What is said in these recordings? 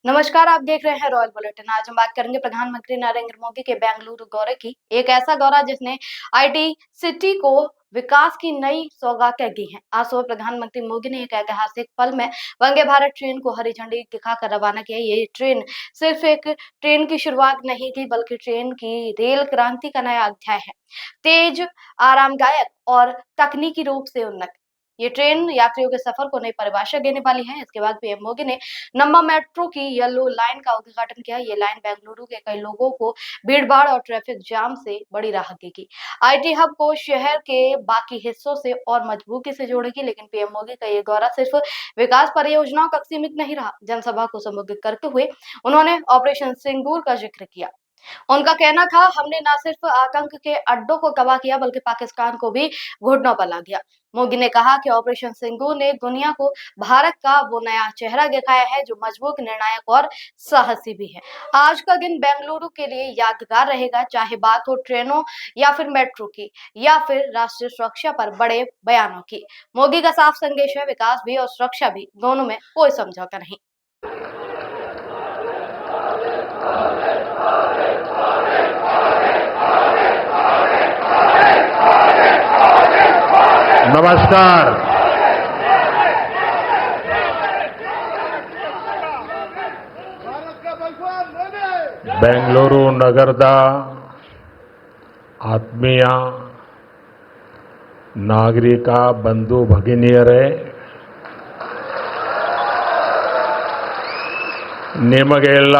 नमस्कार, आप देख रहे हैं रॉयल बुलेटिन। आज हम बात करेंगे प्रधानमंत्री नरेंद्र मोदी के बेंगलुरु दौरे की। एक ऐसा दौरा जिसने आईटी सिटी को विकास की नई सौगातें दी हैं। आज सुबह प्रधानमंत्री मोदी ने एक ऐतिहासिक पल में वंदे भारत ट्रेन को हरी झंडी दिखाकर रवाना किया। ये ट्रेन सिर्फ एक ट्रेन की शुरुआत नहीं थी, बल्कि ट्रेन की रेल क्रांति का नया अध्याय है। तेज, आरामदायक और तकनीकी रूप से उन्नत ये ट्रेन यात्रियों के सफर को नई परिभाषा देने वाली है। इसके बाद पीएम मोदी ने नम्मा मेट्रो की येलो लाइन का उद्घाटन किया। ये लाइन बेंगलुरु के कई लोगों को भीड़-भाड़ और ट्रैफिक जाम से बड़ी राहत देगी। आईटी हब को शहर के बाकी हिस्सों से और मजबूती से जोड़ेगी। लेकिन पीएम मोदी का ये दौरा सिर्फ विकास परियोजनाओं तक सीमित नहीं रहा। जनसभा को संबोधित करते हुए उन्होंने ऑपरेशन सिंदूर का जिक्र किया। उनका कहना था, हमने न सिर्फ आतंक के अड्डों को तबाह किया, बल्कि पाकिस्तान को भी घुटनों पर ला दिया। मोदी ने कहा कि ऑपरेशन सिंदूर ने दुनिया को भारत का वो नया चेहरा दिखाया है जो मजबूत, निर्णायक और साहसी भी है। आज का दिन बेंगलुरु के लिए यादगार रहेगा, चाहे बात हो ट्रेनों या फिर मेट्रो की या फिर राष्ट्रीय सुरक्षा पर बड़े बयानों की। मोदी का साफ संदेश है, विकास भी और सुरक्षा भी, दोनों में कोई समझौता नहीं। नमस्कार। बेंगलुरु नगರದ ಆತ್ಮೀಯ ನಾಗರಿಕ ಬಂಧು ಭಗಿನಿಯರೇ, ನಿಮಗೆಲ್ಲ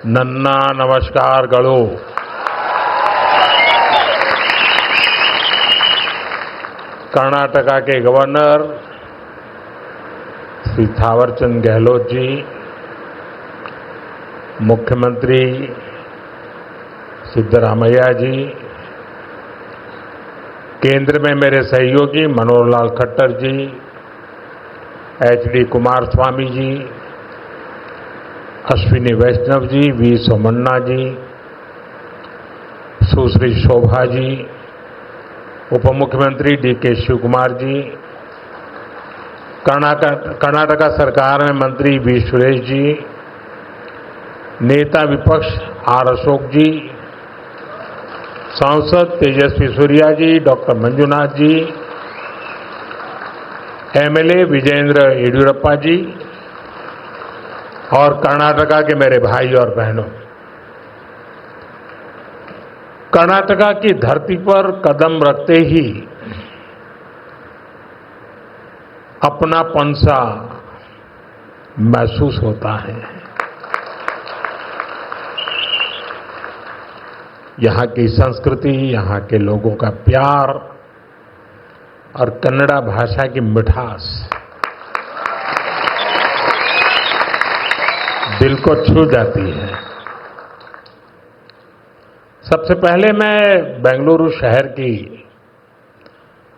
ನನ್ನ ನಮಸ್ಕಾರಗಳು। कर्नाटक के गवर्नर श्री थावरचंद गहलोत जी, मुख्यमंत्री सिद्धरामैया जी, केंद्र में मेरे सहयोगी मनोहर लाल खट्टर जी, एचडी कुमारस्वामी जी, अश्विनी वैष्णव जी, वी सोमन्ना जी, सुश्री शोभा जी, उप मुख्यमंत्री डीके शिव कुमार जी, कर्नाटक सरकार में मंत्री वी सुरेश जी, नेता विपक्ष आर अशोक जी, सांसद तेजस्वी सूर्या जी, डॉक्टर मंजुनाथ जी, एमएलए विजेंद्र येडियुरप्पा जी और कर्नाटका के मेरे भाई और बहनों, कर्नाटका की धरती पर कदम रखते ही अपनापन सा महसूस होता है। यहाँ की संस्कृति, यहाँ के लोगों का प्यार और कन्नड़ा भाषा की मिठास दिल को छू जाती है। सबसे पहले मैं बेंगलुरु शहर की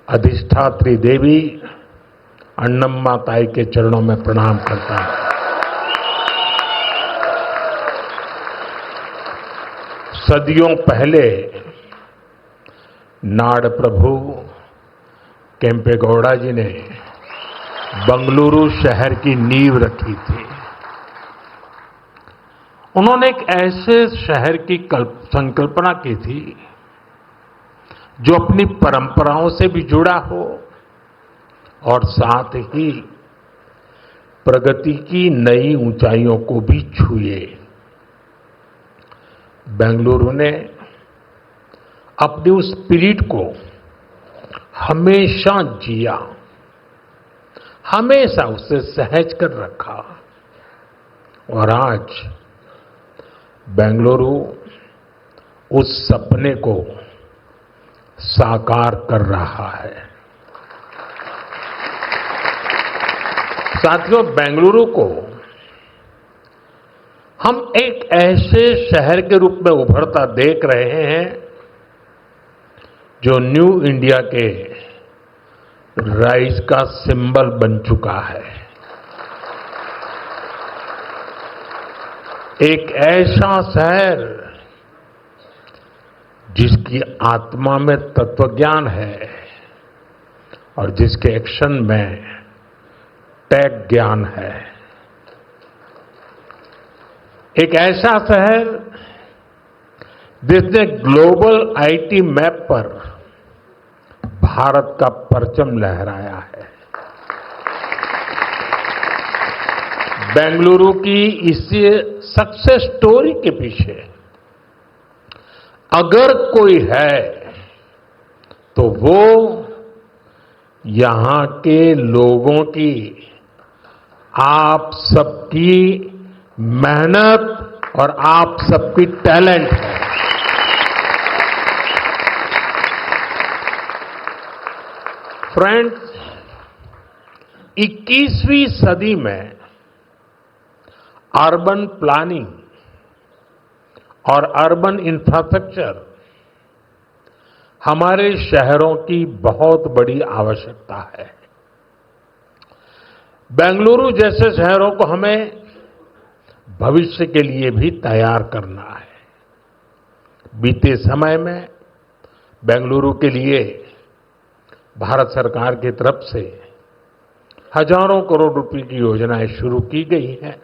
अधिष्ठात्री देवी अन्नम्मा ताई के चरणों में प्रणाम करता हूं। सदियों पहले नाड़ प्रभु केम्पेगौड़ा जी ने बेंगलुरु शहर की नींव रखी थी। उन्होंने एक ऐसे शहर की संकल्पना की थी जो अपनी परंपराओं से भी जुड़ा हो और साथ ही प्रगति की नई ऊंचाइयों को भी छुए। बेंगलुरु ने अपनी उस स्पिरिट को हमेशा जिया, हमेशा उसे सहज कर रखा और आज बेंगलुरु उस सपने को साकार कर रहा है। साथियों, बेंगलुरु को हम एक ऐसे शहर के रूप में उभरता देख रहे हैं जो न्यू इंडिया के राइज का सिंबल बन चुका है। एक ऐसा शहर जिसकी आत्मा में तत्वज्ञान है और जिसके एक्शन में टेक ज्ञान है। एक ऐसा शहर जिसने ग्लोबल आईटी मैप पर भारत का परचम लहराया है। बेंगलुरु की इस सक्सेस स्टोरी के पीछे अगर कोई है तो वो यहां के लोगों की, आप सबकी मेहनत और आप सबकी टैलेंट है। फ्रेंड्स, 21वीं सदी में अर्बन प्लानिंग और अर्बन इंफ्रास्ट्रक्चर हमारे शहरों की बहुत बड़ी आवश्यकता है। बेंगलुरु जैसे शहरों को हमें भविष्य के लिए भी तैयार करना है। बीते समय में बेंगलुरु के लिए भारत सरकार की तरफ से हजारों करोड़ रुपए की योजनाएं शुरू की गई हैं।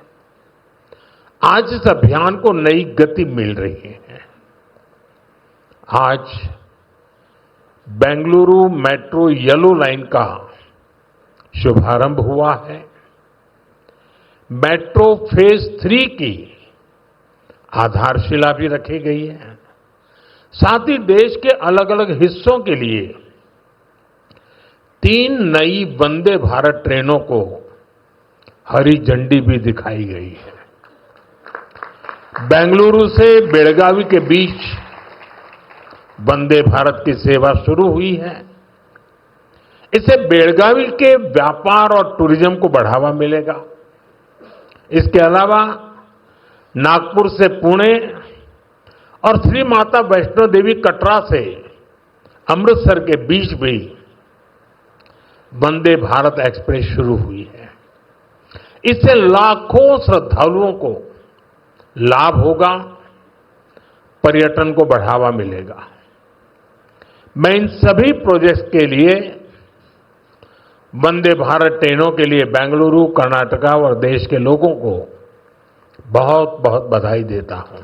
आज इस अभियान को नई गति मिल रही है। आज बेंगलुरु मेट्रो येलो लाइन का शुभारंभ हुआ है। मेट्रो फेज 3 की आधारशिला भी रखी गई है। साथ ही देश के अलग अलग हिस्सों के लिए 3 नई वंदे भारत ट्रेनों को हरी झंडी भी दिखाई गई है। बेंगलुरु से बेलगावी के बीच वंदे भारत की सेवा शुरू हुई है। इससे बेलगावी के व्यापार और टूरिज्म को बढ़ावा मिलेगा। इसके अलावा नागपुर से पुणे और श्री माता वैष्णो देवी कटरा से अमृतसर के बीच भी वंदे भारत एक्सप्रेस शुरू हुई है। इससे लाखों श्रद्धालुओं को लाभ होगा, पर्यटन को बढ़ावा मिलेगा। मैं इन सभी प्रोजेक्ट्स के लिए वंदे भारत ट्रेनों के लिए बेंगलुरु, कर्नाटका और देश के लोगों को बहुत बहुत बधाई देता हूं।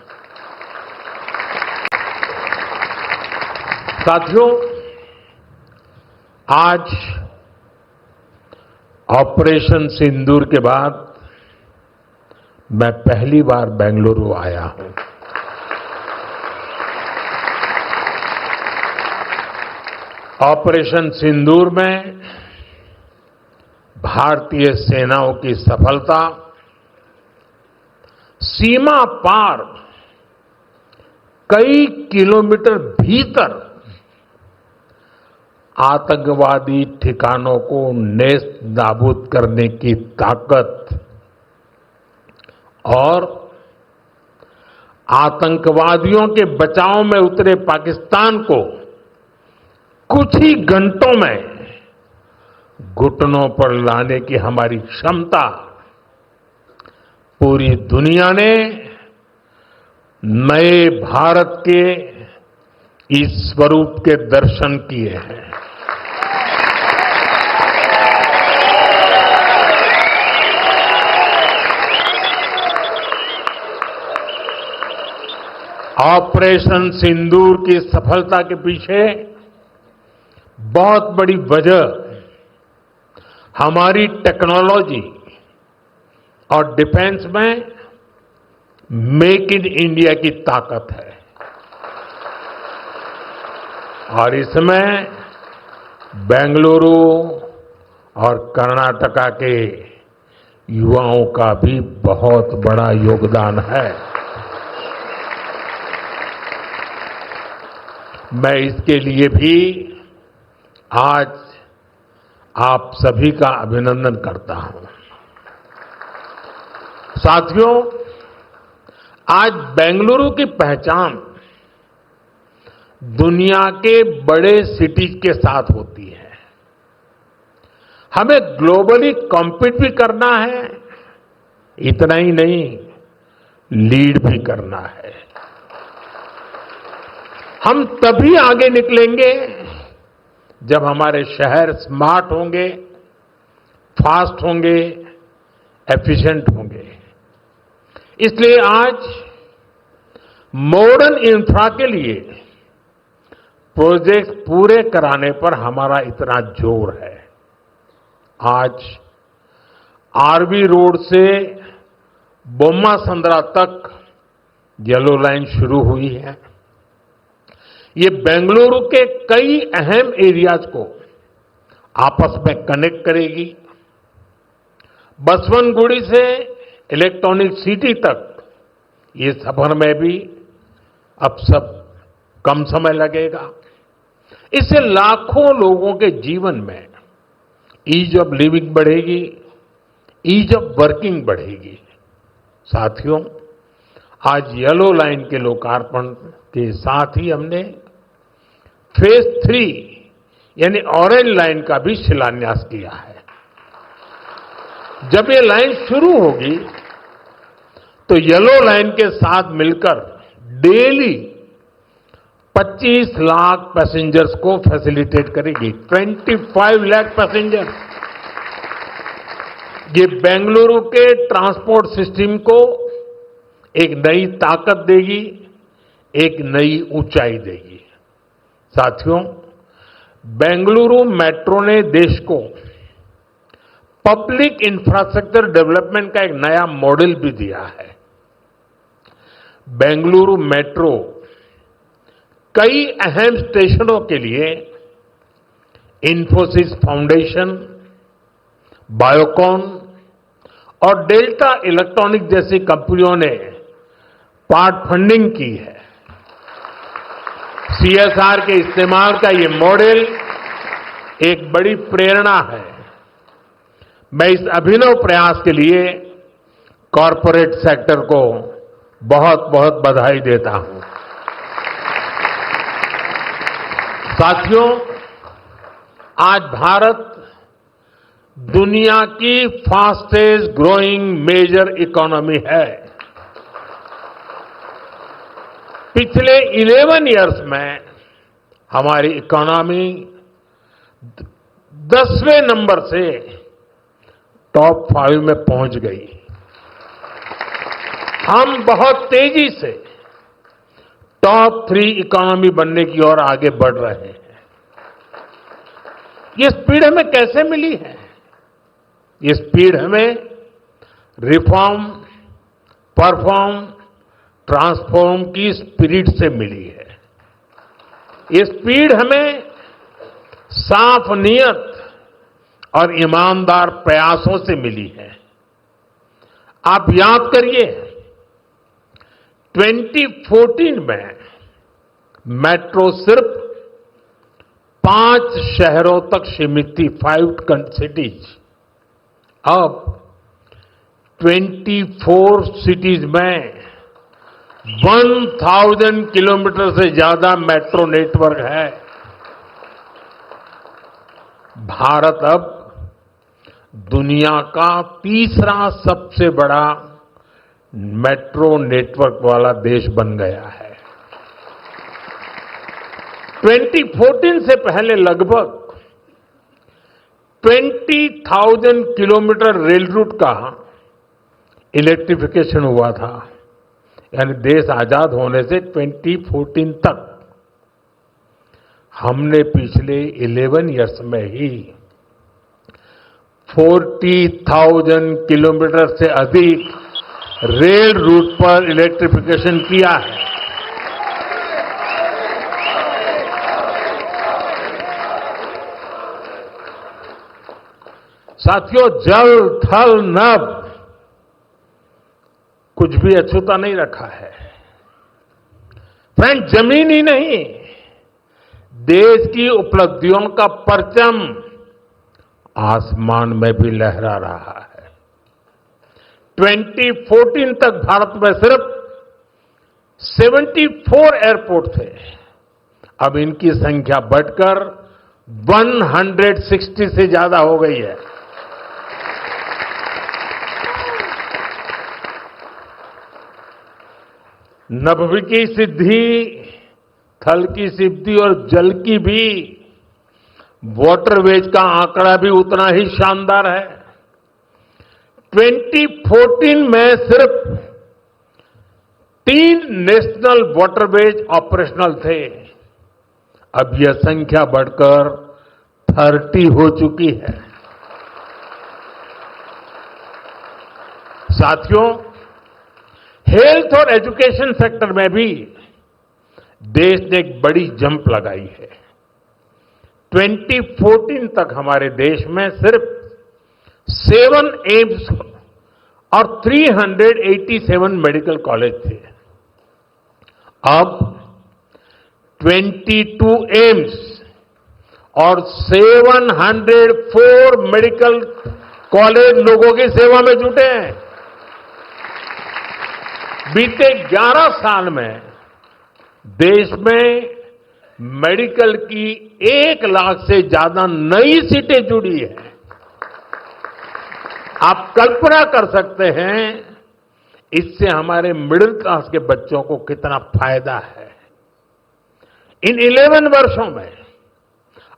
साथियों, आज ऑपरेशन सिंदूर के बाद मैं पहली बार बेंगलुरु आया हूं। ऑपरेशन सिंदूर में भारतीय सेनाओं की सफलता सीमा पार कई किलोमीटर भीतर आतंकवादी ठिकानों को नेस्त नाबूद करने की ताकत और आतंकवादियों के बचाव में उतरे पाकिस्तान को कुछ ही घंटों में घुटनों पर लाने की हमारी क्षमता पूरी दुनिया ने नए भारत के इस स्वरूप के दर्शन किए हैं। ऑपरेशन सिंदूर की सफलता के पीछे बहुत बड़ी वजह हमारी टेक्नोलॉजी और डिफेंस में मेक इन इंडिया की ताकत है। और इसमें बेंगलुरु और कर्नाटका के युवाओं का भी बहुत बड़ा योगदान है। मैं इसके लिए भी आज आप सभी का अभिनंदन करता हूं। साथियों, आज बेंगलुरु की पहचान दुनिया के बड़े सिटीज के साथ होती है। हमें ग्लोबली कॉम्पीट भी करना है, इतना ही नहीं, लीड भी करना है। हम तभी आगे निकलेंगे जब हमारे शहर स्मार्ट होंगे, फास्ट होंगे, एफिशिएंट होंगे। इसलिए आज मॉडर्न इंफ्रा के लिए प्रोजेक्ट पूरे कराने पर हमारा इतना जोर है। आज आरवी रोड से बोम्मा संद्रा तक येलो लाइन शुरू हुई है। ये बेंगलुरु के कई अहम एरियाज को आपस में कनेक्ट करेगी। बसवनगुड़ी से इलेक्ट्रॉनिक सिटी तक ये सफर में भी अब सब कम समय लगेगा। इससे लाखों लोगों के जीवन में ईज ऑफ लिविंग बढ़ेगी, ईज ऑफ वर्किंग बढ़ेगी। साथियों, आज येलो लाइन के लोकार्पण के साथ ही हमने फेज 3 यानी ऑरेंज लाइन का भी शिलान्यास किया है। जब ये लाइन शुरू होगी तो येलो लाइन के साथ मिलकर डेली 25 लाख पैसेंजर्स को फैसिलिटेट करेगी। 25 लाख पैसेंजर। ये बेंगलुरु के ट्रांसपोर्ट सिस्टम को एक नई ताकत देगी, एक नई ऊंचाई देगी। साथियों, बेंगलुरु मेट्रो ने देश को पब्लिक इंफ्रास्ट्रक्चर डेवलपमेंट का एक नया मॉडल भी दिया है। बेंगलुरु मेट्रो कई अहम स्टेशनों के लिए इन्फोसिस फाउंडेशन, बायोकॉन और डेल्टा इलेक्ट्रॉनिक जैसी कंपनियों ने पार्ट फंडिंग की है। सीएसआर के इस्तेमाल का ये मॉडल एक बड़ी प्रेरणा है। मैं इस अभिनव प्रयास के लिए कॉरपोरेट सेक्टर को बहुत बहुत बधाई देता हूं। साथियों, आज भारत दुनिया की फास्टेस्ट ग्रोइंग मेजर इकोनॉमी है। पिछले 11 इयर्स में हमारी इकोनॉमी 10वें नंबर से टॉप 5 में पहुंच गई। हम बहुत तेजी से टॉप 3 इकोनॉमी बनने की ओर आगे बढ़ रहे हैं। ये स्पीड हमें कैसे मिली है? ये स्पीड हमें रिफॉर्म, परफॉर्म, ट्रांसफॉर्म की स्पिरिट से मिली है। ये स्पीड हमें साफ नीयत और ईमानदार प्रयासों से मिली है। आप याद करिए, 2014 में मेट्रो सिर्फ 5 शहरों तक सीमित थी, 5 सिटीज। अब 24 सिटीज में 1000 किलोमीटर से ज्यादा मेट्रो नेटवर्क है। भारत अब दुनिया का तीसरा सबसे बड़ा मेट्रो नेटवर्क वाला देश बन गया है। 2014 से पहले लगभग 20,000 किलोमीटर रेल रूट का इलेक्ट्रिफिकेशन हुआ था। यानी देश आजाद होने से 2014 तक हमने पिछले 11 इयर्स में ही 40,000 किलोमीटर से अधिक रेल रूट पर इलेक्ट्रिफिकेशन किया है। साथियों, जल, थल, नभ कुछ भी अछूता नहीं रखा है। फ्रेंड, जमीन ही नहीं, देश की उपलब्धियों का परचम आसमान में भी लहरा रहा है। 2014 तक भारत में सिर्फ 74 एयरपोर्ट थे। अब इनकी संख्या बढ़कर 160 से ज्यादा हो गई है। नभ की सिद्धि, थल की सिद्धि और जल की भी वाटरवेज का आंकड़ा भी उतना ही शानदार है। 2014 में सिर्फ 3 नेशनल वाटरवेज ऑपरेशनल थे। अब यह संख्या बढ़कर 30 हो चुकी है। साथियों, हेल्थ और एजुकेशन सेक्टर में भी देश ने एक बड़ी जंप लगाई है। 2014 तक हमारे देश में सिर्फ 7 एम्स और 387 मेडिकल कॉलेज थे। अब 22 एम्स और 704 मेडिकल कॉलेज लोगों की सेवा में जुटे हैं। बीते 11 साल में देश में मेडिकल की 1 लाख से ज्यादा नई सीटें जुड़ी है। आप कल्पना कर सकते हैं इससे हमारे मिडिल क्लास के बच्चों को कितना फायदा है। इन 11 वर्षों में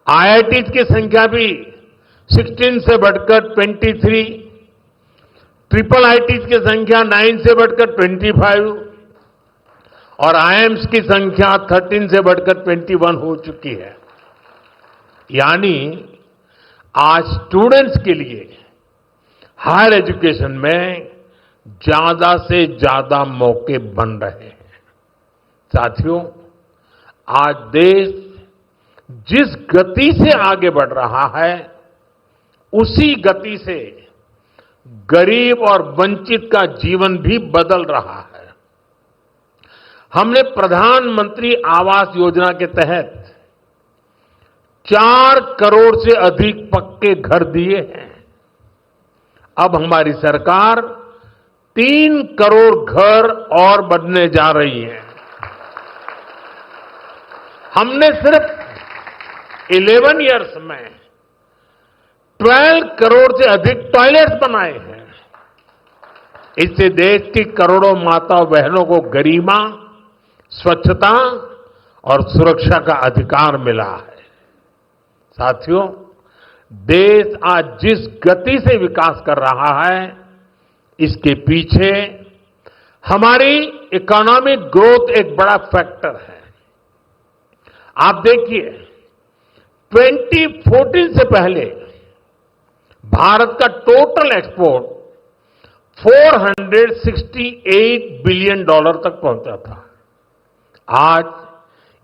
आईआईटी की संख्या भी 16 से बढ़कर 23, ट्रिपल आईटी की संख्या 9 से बढ़कर 25 और आईएम्स की संख्या 13 से बढ़कर 21 हो चुकी है। यानी आज स्टूडेंट्स के लिए हायर एजुकेशन में ज्यादा से ज्यादा मौके बन रहे हैं। साथियों, आज देश जिस गति से आगे बढ़ रहा है, उसी गति से गरीब और वंचित का जीवन भी बदल रहा है। हमने प्रधानमंत्री आवास योजना के तहत 4 करोड़ से अधिक पक्के घर दिए हैं। अब हमारी सरकार 3 करोड़ घर और बनने जा रही है। हमने सिर्फ 11 इयर्स में 12 करोड़ से अधिक टॉयलेट्स बनाए हैं। इससे देश की करोड़ों माताओं बहनों को गरिमा, स्वच्छता और सुरक्षा का अधिकार मिला है। साथियों, देश आज जिस गति से विकास कर रहा है, इसके पीछे हमारी इकोनॉमिक ग्रोथ एक बड़ा फैक्टर है। आप देखिए, 2014 से पहले भारत का टोटल एक्सपोर्ट $468 बिलियन तक पहुंचा था। आज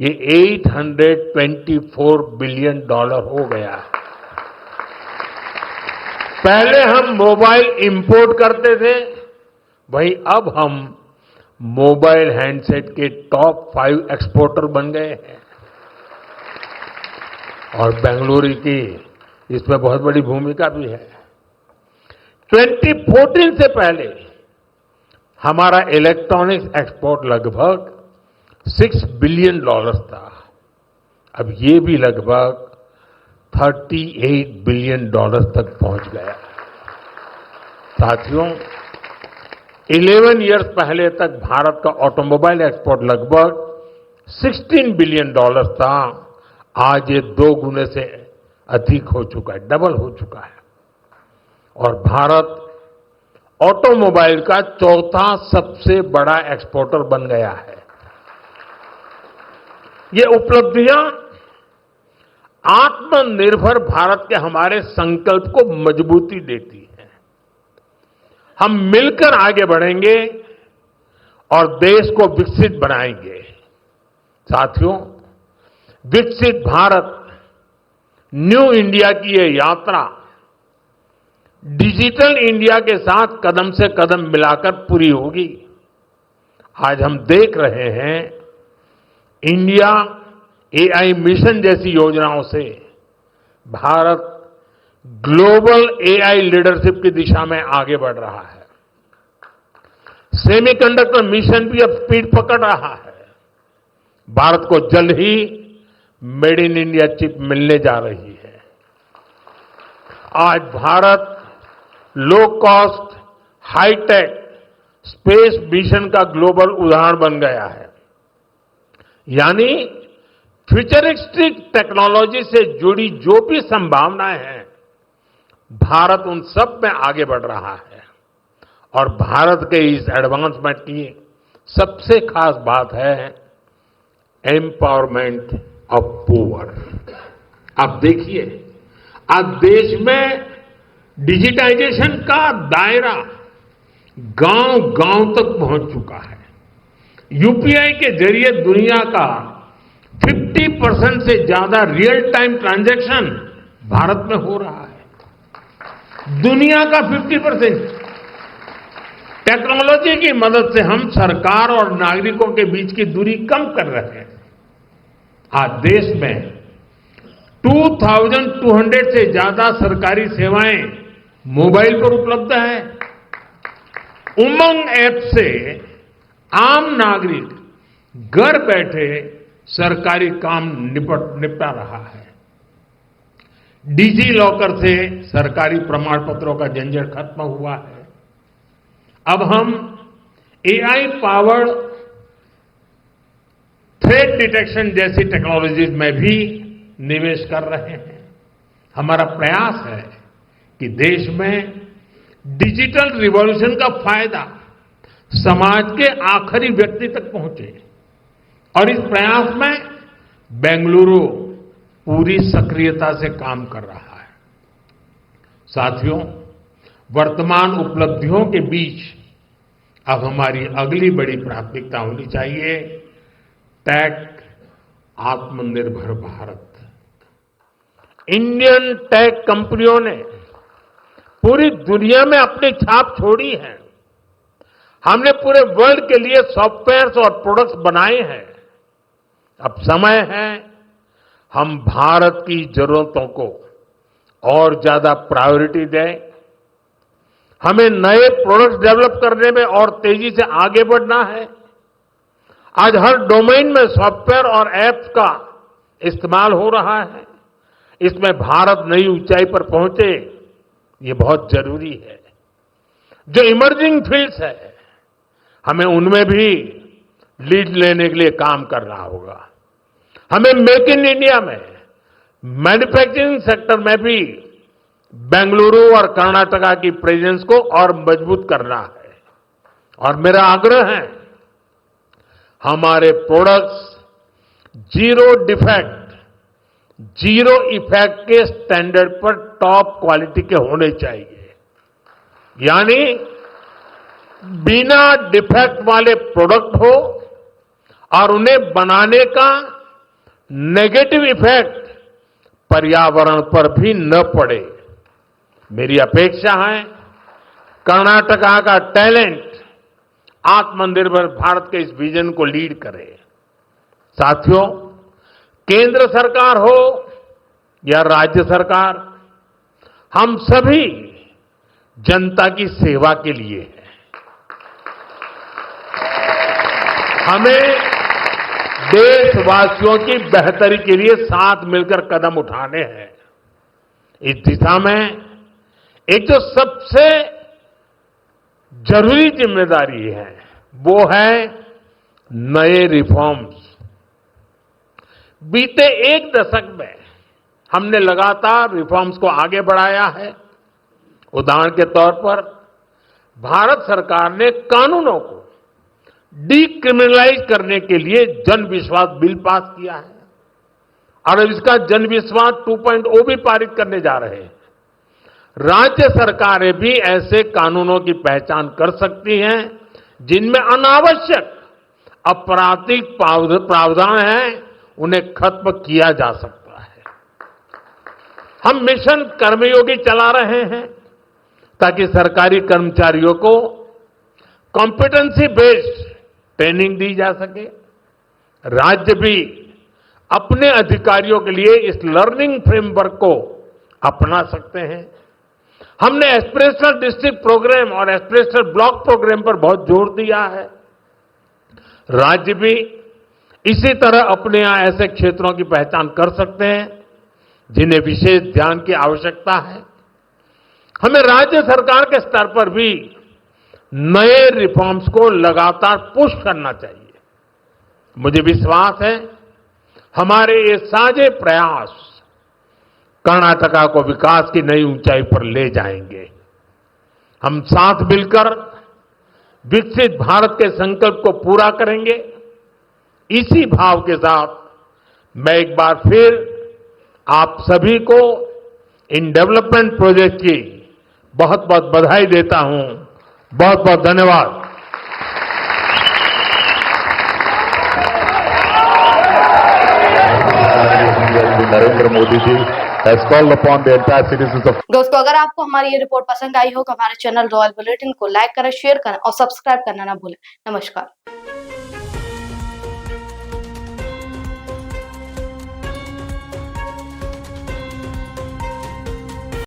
ये $824 बिलियन हो गया है। पहले हम मोबाइल इंपोर्ट करते थे, वहीं अब हम मोबाइल हैंडसेट के टॉप 5 एक्सपोर्टर बन गए हैं। और बेंगलुरु की इसमें बहुत बड़ी भूमिका भी है। 2014 से पहले हमारा इलेक्ट्रॉनिक्स एक्सपोर्ट लगभग $6 बिलियन था। अब ये भी लगभग $38 बिलियन तक पहुंच गया। साथियों, 11 इयर्स पहले तक भारत का ऑटोमोबाइल एक्सपोर्ट लगभग $16 बिलियन था। आज ये 2 गुने से अधिक हो चुका है, डबल हो चुका है। और भारत ऑटोमोबाइल का 4था सबसे बड़ा एक्सपोर्टर बन गया है। ये उपलब्धियां आत्मनिर्भर भारत के हमारे संकल्प को मजबूती देती है। हम मिलकर आगे बढ़ेंगे और देश को विकसित बनाएंगे। साथियों, विकसित भारत न्यू इंडिया की ये यात्रा डिजिटल इंडिया के साथ कदम से कदम मिलाकर पूरी होगी। आज हम देख रहे हैं, इंडिया एआई मिशन जैसी योजनाओं से भारत ग्लोबल एआई लीडरशिप की दिशा में आगे बढ़ रहा है। सेमीकंडक्टर मिशन भी अब स्पीड पकड़ रहा है। भारत को जल्द ही मेड इन इंडिया चिप मिलने जा रही है। आज Bharat low cost, hitech space mission का ग्लोबल उदाहरण बन गया है। यानी फ्यूचरिस्टिक टेक्नोलॉजी से जुड़ी जो भी संभावनाएं हैं, भारत उन सब में आगे बढ़ रहा है। और भारत के इस एडवांसमेंट की सबसे खास बात है एम्पावरमेंट ऑफ पुअर। आप देखिए, आज देश में डिजिटाइजेशन का दायरा गांव-गांव तक पहुंच चुका है। यूपीआई के जरिए दुनिया का 50% से ज्यादा रियल टाइम ट्रांजैक्शन भारत में हो रहा है। दुनिया का 50%। टेक्नोलॉजी की मदद से हम सरकार और नागरिकों के बीच की दूरी कम कर रहे हैं। आज देश में 2200 से ज्यादा सरकारी सेवाएं मोबाइल पर उपलब्ध है। उमंग ऐप से आम नागरिक घर बैठे सरकारी काम निपटा रहा है। डिजी लॉकर से सरकारी प्रमाण पत्रों का झंझट खत्म हुआ है। अब हम एआई पावर्ड थ्रेट डिटेक्शन जैसी टेक्नोलॉजीज में भी निवेश कर रहे हैं। हमारा प्रयास है कि देश में डिजिटल रिवॉल्यूशन का फायदा समाज के आखिरी व्यक्ति तक पहुंचे, और इस प्रयास में बेंगलुरु पूरी सक्रियता से काम कर रहा है। साथियों, वर्तमान उपलब्धियों के बीच अब हमारी अगली बड़ी प्राथमिकता होनी चाहिए टेक आत्मनिर्भर भारत। इंडियन टेक कंपनियों ने पूरी दुनिया में अपनी छाप छोड़ी है। हमने पूरे वर्ल्ड के लिए सॉफ्टवेयर और प्रोडक्ट्स बनाए हैं। अब समय है हम भारत की जरूरतों को और ज्यादा प्रायोरिटी दें। हमें नए प्रोडक्ट्स डेवलप करने में और तेजी से आगे बढ़ना है। आज हर डोमेन में सॉफ्टवेयर और ऐप्स का इस्तेमाल हो रहा है। इसमें भारत नई ऊंचाई पर पहुंचे, ये बहुत जरूरी है। जो इमर्जिंग फील्ड्स है, हमें उनमें भी लीड लेने के लिए काम करना होगा। हमें मेक इन इंडिया में मैन्युफैक्चरिंग सेक्टर में भी बेंगलुरु और कर्नाटका की प्रेजेंस को और मजबूत करना है। और मेरा आग्रह है, हमारे products zero defect, zero effect के स्टैंडर्ड पर टॉप क्वालिटी के होने चाहिए। यानी बिना डिफेक्ट वाले प्रोडक्ट हो और उन्हें बनाने का नेगेटिव इफेक्ट पर्यावरण पर भी न पड़े। मेरी अपेक्षा है कर्नाटका का टैलेंट आत्मनिर्भर भारत के इस विजन को लीड करे। साथियों, केंद्र सरकार हो या राज्य सरकार, हम सभी जनता की सेवा के लिए हैं। हमें देशवासियों की बेहतरी के लिए साथ मिलकर कदम उठाने हैं। इस दिशा में एक जो सबसे जरूरी जिम्मेदारी है, वो है नए रिफॉर्म्स। बीते एक दशक में हमने लगातार रिफॉर्म्स को आगे बढ़ाया है। उदाहरण के तौर पर भारत सरकार ने कानूनों को डीक्रिमिनलाइज करने के लिए जन विश्वास बिल पास किया है, और अब इसका जन विश्वास 2.0 भी पारित करने जा रहे हैं। राज्य सरकारें भी ऐसे कानूनों की पहचान कर सकती हैं जिनमें अनावश्यक आपराधिक प्रावधान हैं, उन्हें खत्म किया जा सकता है। हम मिशन कर्मयोगी चला रहे हैं ताकि सरकारी कर्मचारियों को कॉम्पिटेंसी बेस्ड ट्रेनिंग दी जा सके। राज्य भी अपने अधिकारियों के लिए इस लर्निंग फ्रेमवर्क को अपना सकते हैं। हमने एस्पिरेशनल डिस्ट्रिक्ट प्रोग्राम और एस्पिरेशनल ब्लॉक प्रोग्राम पर बहुत जोर दिया है। राज्य भी इसी तरह अपने यहां ऐसे क्षेत्रों की पहचान कर सकते हैं जिन्हें विशेष ध्यान की आवश्यकता है। हमें राज्य सरकार के स्तर पर भी नए रिफॉर्म्स को लगातार पुश करना चाहिए। मुझे विश्वास है हमारे ये साझे प्रयास कर्नाटका को विकास की नई ऊंचाई पर ले जाएंगे। हम साथ मिलकर विकसित भारत के संकल्प को पूरा करेंगे। इसी भाव के साथ मैं एक बार फिर आप सभी को इन डेवलपमेंट प्रोजेक्ट की बहुत बहुत बधाई देता हूं। बहुत बहुत धन्यवाद। Narendra Modi ji has called upon the entire citizens of दोस्तों, अगर आपको हमारी ये रिपोर्ट पसंद आई हो तो हमारे चैनल रॉयल बुलेटिन को लाइक करें, शेयर करें और सब्सक्राइब करना ना भूलें। नमस्कार।